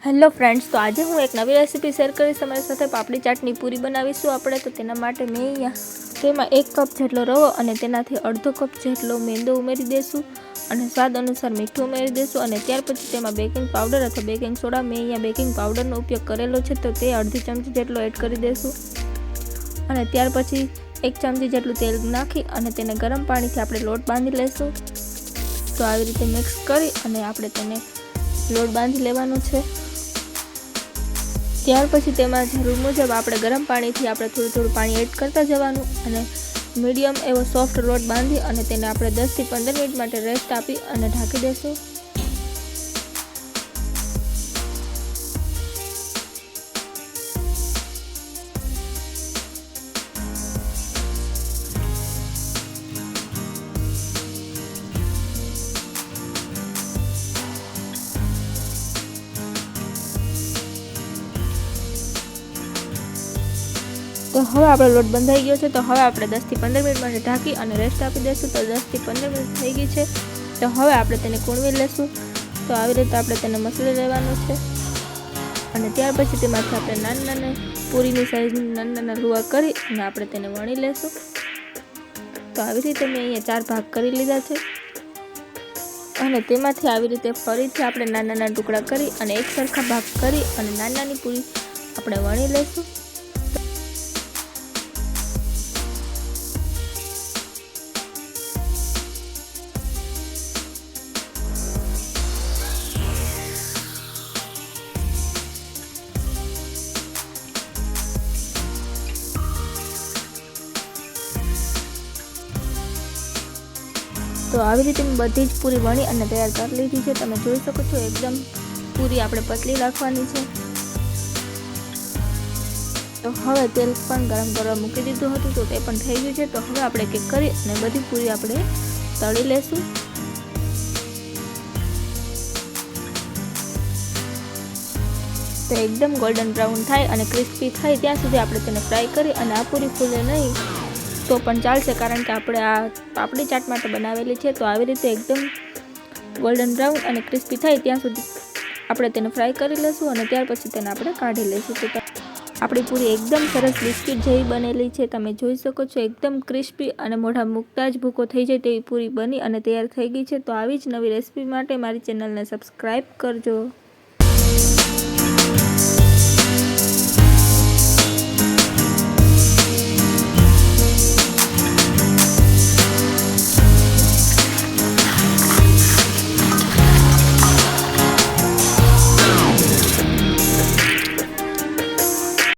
Hello friends, તો આજે હું એક નવી રેસીપી શેર કરીશ તમારી સાથે. પાપડી ચાટની પૂરી બનાવીશું આપણે. તો તેના માટે મેં અહીંયા તેમાં 1 કપ જેટલો રવો અને તેનાથી અડધો કપ જેટલો મેંદો ઉમેરી દઈશું અને સ્વાદ અનુસાર મીઠું ઉમેરી દઈશું. અને ત્યાર પછી તેમાં બેકિંગ પાવડર અથવા બેકિંગ સોડા, મેં અહીંયા બેકિંગ પાવડરનો ઉપયોગ કરેલો છે તો તે અડધી ચમચી જેટલો એડ કરી દઈશું. અને ત્યાર પછી 1 ચમચી જેટલું તેલ નાખી અને તેને ગરમ પાણીથી આપણે લોટ બાંધી લઈશું. તો આવી રીતે મિક્સ કરી અને આપણે તેને લોટ બાંધી લેવાનો છે. ત્યાર પછી તેમાં જરૂર મુજબ આપણે ગરમ પાણીથી આપણે થોડું પાણી એડ કરતા જવાનું અને મીડિયમ એવો સોફ્ટ લોટ બાંધી અને તેને આપણે 10 થી 15 મિનિટ માટે રેસ્ટ આપી અને ઢાંકી દઈશું. તો હવે આપણો લોટ બંધાઈ ગયો છે. તો હવે આપણે 10 થી 15 મિનિટ માટે ઢાંકી અને રેસ્ટ આપી દઈશું. તો 10 થી 15 મિનિટ થઈ ગઈ છે. તો હવે આપણે તેને કૂણવી લઈશું. તો આવી રીતે આપણે તેને મસળી લેવાનું છે અને ત્યાર પછી તેમાંથી આપણે નાના પૂરીની સાઈઝની નાના લુવા કરી અને આપણે તેને વણી લઈશું. તો આવી રીતે મેં અહીંયા 4 ભાગ કરી લીધા છે અને તેમાંથી આવી રીતે ફરીથી આપણે નાના ટુકડા કરી અને એક સરખા ભાગ કરી અને નાની પૂરી આપણે વણી લઈશું. તો આવી રીતે મેં બધી જ પૂરી વણી અને તૈયાર કરી લીધી છે. તમે જોઈ શકો છો એકદમ પૂરી આપણે પતલી રાખવાની છે. તો હવે તેલ પણ ગરમ કરવા મૂકી દીધું હતું તો તે પણ થઈ ગયું છે. તો હવે આપણે કેક કરી અને બધી પૂરી આપણે તળી લેશું. તો એકદમ ગોલ્ડન બ્રાઉન થાય અને ક્રિસ્પી થાય ત્યાં સુધી આપણે તેને ફ્રાય કરી અને આ પૂરી ફૂલે નહીં તો પણ ચાલશે, કારણ કે આપણે આ પાપડી ચાટ માટે બનાવેલી છે. તો આવી રીતે એકદમ ગોલ્ડન બ્રાઉન અને ક્રિસ્પી થાય ત્યાં સુધી આપણે તેને ફ્રાય કરી લઈશું અને ત્યાર પછી તેને આપણે કાઢી લઈશું. તો આપણી પૂરી એકદમ સરસ બિસ્કિટ જેવી બનેલી છે. તમે જોઈ શકો છો એકદમ ક્રિસ્પી અને મોઢા મૂકતા જ ભૂકો થઈ જાય તેવી પૂરી બની અને તૈયાર થઈ ગઈ છે. તો આવી જ નવી રેસીપી માટે મારી ચેનલને સબસ્ક્રાઈબ કરજો.